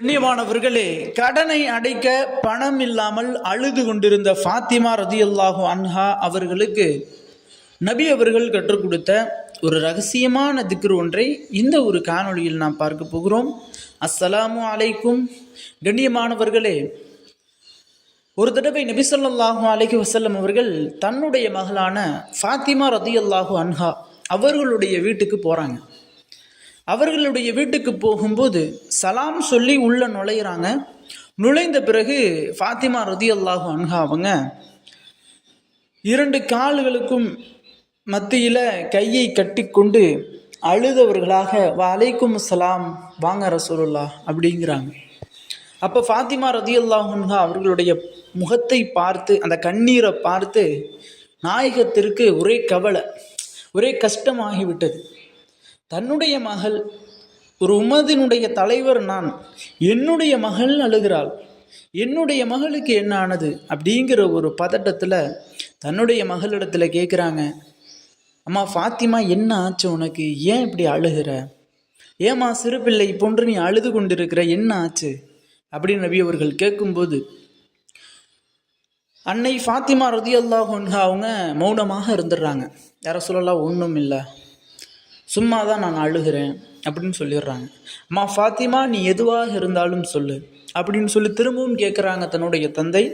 கண்ணியமானவர்களே, கடனை அடைக்க பணம் இல்லாமல் அழுது கொண்டிருந்த ஃபாத்திமா ரதியல்லாஹு அன்ஹா அவர்களுக்கு நபி அவர்கள் கற்றுக் கொடுத்த ஒரு ரகசியமான திக்ர் ஒன்றை இந்த ஒரு காணொளியில் நாம் பார்க்க போகிறோம். அஸ்ஸலாமு அலைக்கும். கண்ணியமானவர்களே, ஒரு தடவை நபி ஸல்லல்லாஹு அலைஹி வஸல்லம் அவர்கள் தன்னுடைய மகளான ஃபாத்திமா ரதியல்லாஹு அன்ஹா அவர்களுடைய வீட்டுக்கு போகிறாங்க. அவர்களுடைய வீட்டுக்கு போகும்போது சலாம் சொல்லி உள்ள நுழையிறாங்க. நுழைந்த பிறகு ஃபாத்திமா ரதியல்லாஹு அன்ஹா அவங்க இரண்டு கால்களுக்கும் மத்தியில் கையை கட்டி கொண்டு அழுதவர்களாக வலைக்கும் சலாம் வாங்க ரசூலுல்லாஹ் அப்படிங்கிறாங்க. அப்போ ஃபாத்திமா ரதியல்லாஹு அன்ஹா அவர்களுடைய முகத்தை பார்த்து, அந்த கண்ணீரை பார்த்து நாயகத்திற்கு ஒரே கவலை, ஒரே கஷ்டமாகிவிட்டது. தன்னுடைய மகள், ஒரு உம்மதினுடைய தலைவர் நான், என்னுடைய மகள் அழுகிறாள், என்னுடைய மகளுக்கு என்ன ஆனது அப்படிங்கிற ஒரு பதட்டத்தில் தன்னுடைய மகளிடத்தில் கேட்குறாங்க, அம்மா ஃபாத்திமா, என்ன ஆச்சு உனக்கு? ஏன் இப்படி அழுகிற? ஏம்மா சிறு பிள்ளை போன்று நீ அழுது கொண்டிருக்கிற, என்ன ஆச்சு அப்படின்னு நபி அவர்கள் கேட்கும்போது அன்னை ஃபாத்திமா ரதியல்லாஹு அன்ஹா அவங்க மௌனமாக இருந்துடுறாங்க. யார சொல்லலாம், ஒன்றும் இல்லை, சும்மா தான் நான் அழுகிறேன் அப்படின்னு சொல்லிடுறாங்க. அம்மா ஃபாத்திமா, நீ எதுவாக இருந்தாலும் சொல்லு அப்படின்னு சொல்லி திரும்பவும் கேட்குறாங்க தன்னுடைய தந்தை.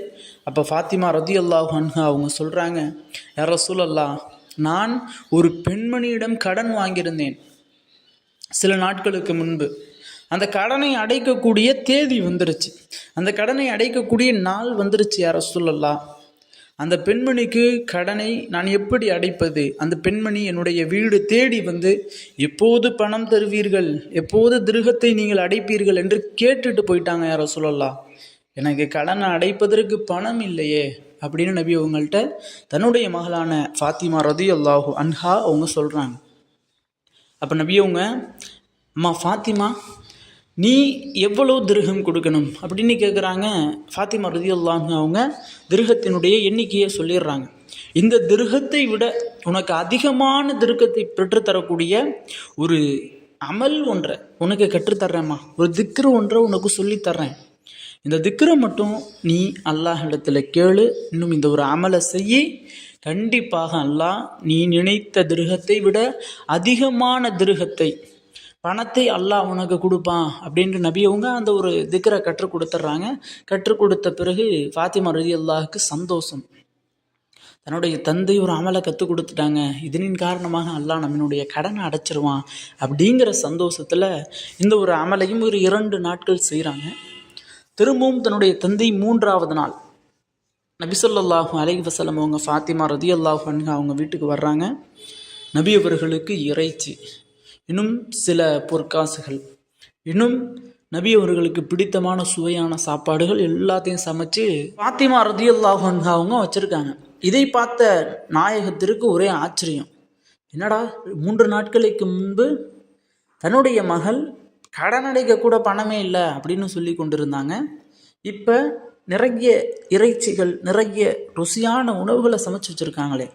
அப்போ ஃபாத்திமா ரதியல்லாஹு அன்ஹா அவங்க சொல்கிறாங்க, யா ரசூலல்லாஹ், நான் ஒரு பெண்மணியிடம் கடன் வாங்கியிருந்தேன் சில நாட்களுக்கு முன்பு. அந்த கடனை அடைக்கக்கூடிய தேதி வந்துருச்சு, அந்த கடனை அடைக்கக்கூடிய நாள் வந்துருச்சு யா ரசூலல்லாஹ். அந்த பெண்மணிக்கு கடனை நான் எப்படி அடைப்பது? அந்த பெண்மணி என்னுடைய வீடு தேடி வந்து எப்போது பணம் தருவீர்கள், எப்போது திருகத்தை நீங்கள் அடைப்பீர்கள் என்று கேட்டுட்டு போயிட்டாங்க யா ரசூலல்லாஹ். எனக்கு கடனை அடைப்பதற்கு பணம் இல்லையே அப்படின்னு நபி அவங்கள்ட்ட தன்னுடைய மகளான ஃபாத்திமா ரதியல்லாஹு அன்ஹா அவங்க சொல்கிறாங்க. அப்போ நபி அவங்க, அம்மா ஃபாத்திமா, நீ எவ்வளோ திருகம் கொடுக்கணும் அப்படின்னு கேட்குறாங்க. ஃபாத்திமா ரதியல்லாஹு அன்ஹா அவங்க திருகத்தினுடைய எண்ணிக்கையை சொல்லிடுறாங்க. இந்த திருகத்தை விட உனக்கு அதிகமான திருக்கத்தை பெற்றுத்தரக்கூடிய ஒரு அமல் ஒன்றை உனக்கு கற்றுத்தர்றேம்மா, ஒரு திக்ரு ஒன்றை உனக்கு சொல்லித்தர்றேன். இந்த திக்ரை மட்டும் நீ அல்லாஹ் இடத்துல கேளு, இன்னும் இந்த ஒரு அமலை செய்யி, கண்டிப்பாக அல்லாஹ் நீ நினைத்த திருகத்தை விட அதிகமான திருகத்தை, பணத்தை அல்லாஹ் உனக்கு கொடுப்பான் அப்படின்ற நபி அவங்க அந்த ஒரு திக்ரை கற்றுக் கொடுத்துட்றாங்க. கற்றுக் கொடுத்த பிறகு ஃபாத்திமா ரலியல்லாஹுக்கு சந்தோஷம். தன்னுடைய தந்தை ஒரு அமலை கற்றுக் கொடுத்துட்டாங்க, இதனின் காரணமாக அல்லாஹ் நம்மளுடைய கடனை அடைச்சிருவான் அப்படிங்கிற சந்தோஷத்தில் இந்த ஒரு அமலையும் ஒரு 2 நாட்கள் செய்கிறாங்க. திரும்பவும் தன்னுடைய தந்தை 3வது நாள் நபி ஸல்லல்லாஹு அலைஹி வஸல்லம் அவங்க ஃபாத்திமா ரலியல்லாஹு அன்ஹா அவங்க வீட்டுக்கு வர்றாங்க. நபி அவர்களுக்கு இறைச்சி, இன்னும் சில பொற்காசுகள், இன்னும் நபி அவர்களுக்கு பிடித்தமான சுவையான சாப்பாடுகள் எல்லாத்தையும் சமைச்சு ஃபாத்திமா ரதியல்லாஹு அன்ஹா அவங்க வச்சுருக்காங்க. இதை பார்த்த நாயகத்திற்கு ஒரே ஆச்சரியம். என்னடா, 3 நாட்களுக்கு முன்பு தன்னுடைய மகள் கடன் அடைக்க கூட பணமே இல்லை அப்படின்னு சொல்லி கொண்டிருந்தாங்க. இப்போ நிறைய இறைச்சிகள், நிறைய ருசியான உணவுகளை சமைச்சு வச்சுருக்காங்களே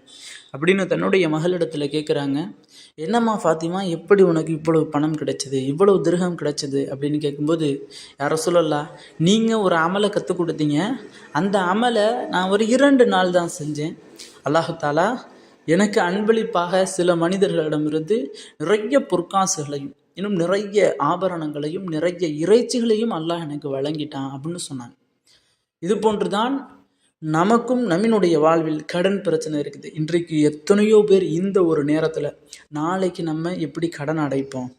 அப்படின்னு தன்னுடைய மகளிடத்தில் கேட்குறாங்க. என்னம்மா ஃபாத்திமா, எப்படி உனக்கு இவ்வளவு பணம் கிடைச்சது, இவ்வளவு திருகம் கிடைச்சது அப்படின்னு கேட்கும்போது, யார சொல்லலாம், நீங்கள் ஒரு அமலை கற்றுக் கொடுத்தீங்க, அந்த அமலை நான் ஒரு 2 நாள் தான் செஞ்சேன். அல்லாஹு தாலா எனக்கு அன்பளிப்பாக சில மனிதர்களிடமிருந்து நிறைய பொற்காசுகளையும், இன்னும் நிறைய ஆபரணங்களையும், நிறைய இறைச்சிகளையும் அல்லாஹ் எனக்கு வழங்கிட்டான் அப்படின்னு சொன்னாங்க. இது போன்றுதான் நமக்கும் நம்மினுடைய வாழ்வில் கடன் பிரச்சனை இருக்குது. இன்றைக்கு எத்தனையோ பேர் இந்த ஒரு நேரத்தில், நாளைக்கு நம்ம எப்படி கடன் அடைப்போம்,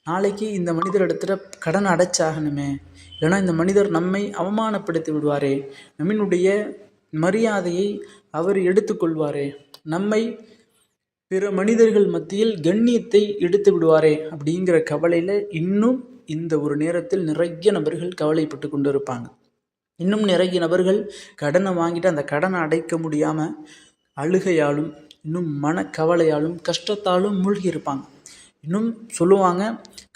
நாளைக்கு இந்த மனிதரிடத்துல கடன் அடைச்சாகணுமே, இல்லைனா இந்த மனிதர் நம்மை அவமானப்படுத்தி விடுவாரே, நம்மினுடைய மரியாதையை அவர் எடுத்துக்கொள்வாரே, நம்மை பிற மனிதர்கள் மத்தியில் கண்ணியத்தை எடுத்து விடுவாரே அப்படிங்கிற கவலையில் இன்னும் இந்த ஒரு நேரத்தில் நிறைய நபர்கள் கவலைப்பட்டு கொண்டு இருப்பாங்க. இன்னும் நிறைய நபர்கள் கடனை வாங்கிட்டு அந்த கடனை அடைக்க முடியாமல் அழுகையாலும், இன்னும் மனக்கவலையாலும், கஷ்டத்தாலும் மூழ்கி இருப்பாங்க. இன்னும் சொல்லுவாங்க,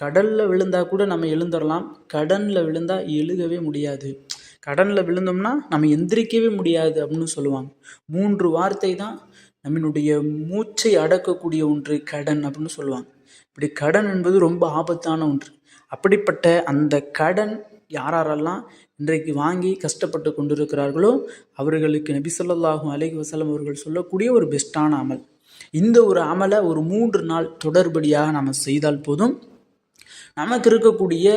கடலில் விழுந்தால் கூட நம்ம எழுந்துடலாம், கடனில் விழுந்தால் எழுகவே முடியாது, கடனில் விழுந்தோம்னா நம்ம எந்திரிக்கவே முடியாது அப்படின்னு சொல்லுவாங்க. 3 வார்த்தை தான் நம்மளுடைய மூச்சை அடக்கக்கூடிய ஒன்று கடன் அப்படின்னு சொல்லுவாங்க. இப்படி கடன் என்பது ரொம்ப ஆபத்தான ஒன்று. அப்படிப்பட்ட அந்த கடன் யாரெல்லாம் இன்றைக்கு வாங்கி கஷ்டப்பட்டு கொண்டிருக்கிறார்களோ அவர்களுக்கு நபி ஸல்லல்லாஹு அலைஹி வஸல்லம் அவர்கள் சொல்லக்கூடிய ஒரு பெஸ்ட்டான அமல். இந்த ஒரு அமலை ஒரு 3 நாள் தொடர்படியாக நம்ம செய்தால் போதும், நமக்கு இருக்கக்கூடிய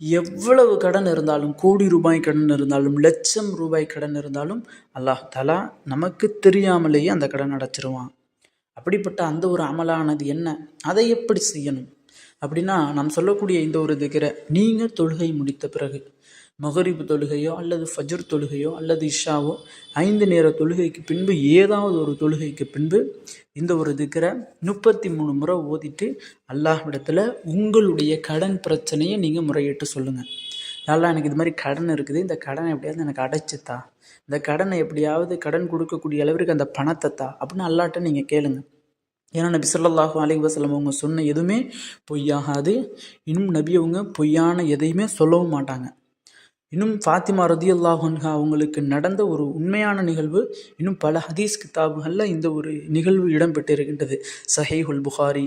எவ்வளவு கடன் இருந்தாலும், கோடி ரூபாய் கடன் இருந்தாலும், லட்சம் ரூபாய் கடன் இருந்தாலும் அல்லாஹ் தஆலா நமக்கு தெரியாமலேயே அந்த கடன் அடைச்சிருவான். அப்படிப்பட்ட அந்த ஒரு அமலானது என்ன, அதை எப்படி செய்யணும் அப்படின்னா, நாம் சொல்லக்கூடிய இந்த ஒரு திக்ரை நீங்கள் தொழுகை முடித்த பிறகு மகரிப் தொழுகையோ அல்லது ஃபஜ்ர் தொழுகையோ அல்லது இஷாவோ 5 நேர தொழுகைக்கு பின்பு ஏதாவது ஒரு தொழுகைக்கு பின்பு இந்த ஒரு திக்ரை 33 முறை ஓதிட்டு அல்லாஹ்விடத்தில் உங்களுடைய கடன் பிரச்சனையை நீங்கள் முறையிட்டு சொல்லுங்கள். யாரெல்லாம் எனக்கு இது மாதிரி கடன் இருக்குது, இந்த கடனை எப்படியாவது எனக்கு அடைச்சித்தா, இந்த கடனை எப்படியாவது கடன் கொடுக்கக்கூடிய அளவிற்கு அந்த பணத்தை தா அப்படின்னு அல்லாட்ட நீங்கள் கேளுங்க. ஏன்னா நபி ஸல்லல்லாஹு அலைஹி வஸல்லம் அவங்க சொன்ன எதுவுமே பொய்யாகாது. இன்னும் நபி அவங்க பொய்யான எதையுமே சொல்லவும் மாட்டாங்க. இன்னும் ஃபாத்திமா ரதியல்லாஹு அன்ஹா அவங்களுக்கு நடந்த ஒரு உண்மையான நிகழ்வு இன்னும் பல ஹதீஸ் கிதாபுகளில் இந்த ஒரு நிகழ்வு இடம்பெற்றிருக்கின்றது. சஹீஹுல் புகாரி,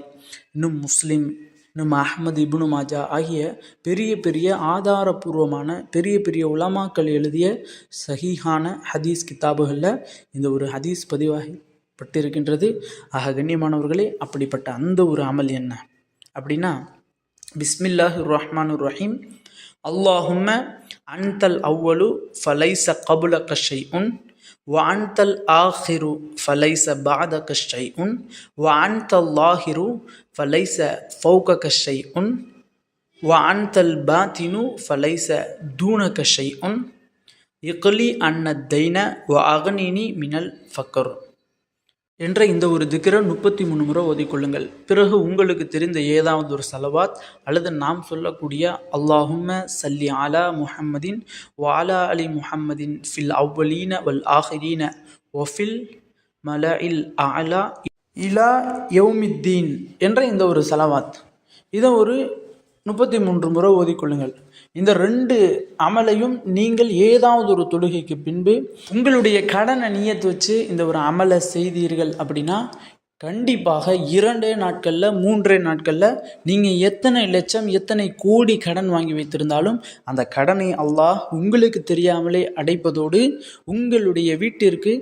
இன்னும் முஸ்லிம், இன்னும் அஹ்மது இப்னு மாஜா ஆகிய பெரிய பெரிய ஆதாரபூர்வமான பெரிய பெரிய உலமாக்கள் எழுதிய சஹீஹான ஹதீஸ் கிதாபுகளில் இந்த ஒரு ஹதீஸ் பதிவாகப்பட்டிருக்கின்றது. ஆக கண்ணியமானவர்களே, அப்படிப்பட்ட அந்த ஒரு அமல் என்ன அப்படின்னா, பிஸ்மில்லாஹிர் ரஹ்மானிர் ரஹீம். அல்லாஹும்ம அன்தல் அவ்வலு ஃபலைஸ கபுலக ஷைஉன் வ அன்தல் ஆஹிரு ஃபலைஸ பஅதக ஷைஉன் வ அன்தல் லாஹிரு ஃபலைஸ ஃபௌகக ஷைஉன் வ அன்தல் பாத்தினு ஃபலைஸ தூனக ஷைஉன் இக்லி அன்னத் தைன வ அக்னினி மினல் ஃபக்ர் என்ற இந்த ஒரு திக்ரை 33 முறை ஓதிக்கொள்ளுங்கள். பிறகு உங்களுக்கு தெரிந்த ஏதாவது ஒரு சலவாத் அல்லது நாம் சொல்லக்கூடிய அல்லாஹும்ம சல்லி அலா முஹம்மதின் வ அலா அலி முஹம்மதின் ஃபில் அவ்வலீன வல் ஆஹிரீன வ ஃபில் மலஇல் அலா இலா யௌமித்தீன் என்ற இந்த ஒரு சலவாத், இதை ஒரு 33 முறை ஓதிக்கொள்ளுங்கள். இந்த 2 அமலையும் நீங்கள் ஏதாவது ஒரு தொழுகைக்கு பின்பு உங்களுடைய கடனை நியத்து வச்சு இந்த ஒரு அமலை செய்தீர்கள் அப்படின்னா கண்டிப்பாக 2 நாட்களில் 3 நாட்களில் நீங்கள் எத்தனை லட்சம் எத்தனை கோடி கடன் வாங்கி வைத்திருந்தாலும் அந்த கடனை அல்லாஹ் உங்களுக்கு தெரியாமலே அடைப்பதோடு உங்களுடைய வீட்டிற்கு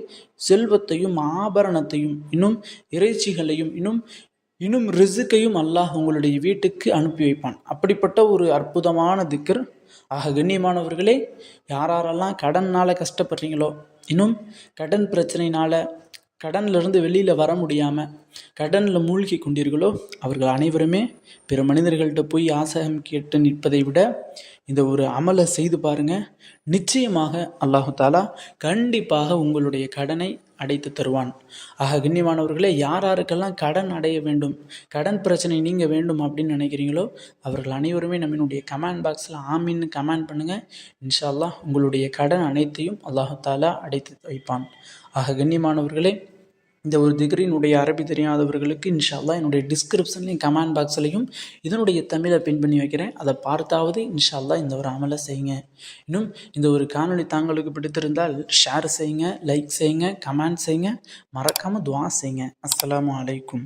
செல்வத்தையும் ஆபரணத்தையும் இன்னும் இறைச்சிகளையும் இன்னும் ரிசுக்கையும் அல்லாஹ் உங்களுடைய வீட்டுக்கு அனுப்பி வைப்பான். அப்படிப்பட்ட ஒரு அற்புதமான திக்ர். ஆக கண்ணியமானவர்களே, யாரெல்லாம் கடனால் கஷ்டப்படுறீங்களோ, இன்னும் கடன் பிரச்சனையினால் கடன்லேருந்து வெளியில் வர முடியாமல் கடனில் மூழ்கி கொண்டீர்களோ, அவர்கள் அனைவருமே பிற மனிதர்கள்ட்ட போய் யாசகம் கேட்டு நிற்பதை விட இந்த ஒரு அமலை செய்து பாருங்கள். நிச்சயமாக அல்லாஹு தாலா கண்டிப்பாக உங்களுடைய கடனை அடைத்து தருவான். ஆக கண்ணியமானவர்களே, யாருக்கெல்லாம் கடன் அடைய வேண்டும், கடன் பிரச்சனை நீங்க வேண்டும் அப்படின்னு நினைக்கிறீங்களோ அவர்கள் அனைவருமே நம்மளுடைய கமெண்ட் பாக்ஸில் ஆமின்னு கமெண்ட் பண்ணுங்கள். இன்ஷா அல்லாஹ் உங்களுடைய கடன் அனைத்தையும் அல்லாஹு தாலா அடைத்து வைப்பான். ஆக கண்ணியமானவர்களே, இந்த ஒரு திக்ரினுடைய அரபி தெரியாதவர்களுக்கு இன்ஷா அல்லாஹ் என்னுடைய டிஸ்கிரிப்ஷன்லையும் கமெண்ட் பாக்ஸ்லையும் இதனுடைய தமிழை பின் பண்ணி வைக்கிறேன். அதை பார்த்தாவது இன்ஷா அல்லாஹ் இந்த ஒரு அமலை செய்யுங்க. இன்னும் இந்த ஒரு காணொளி தாங்களுக்கு பிடித்திருந்தால் ஷேர் செய்யுங்க, லைக் செய்யுங்க, கமெண்ட் செய்யுங்க, மறக்காமல் துஆ செய்யுங்க. அஸ்ஸலாமு அலைக்கும்.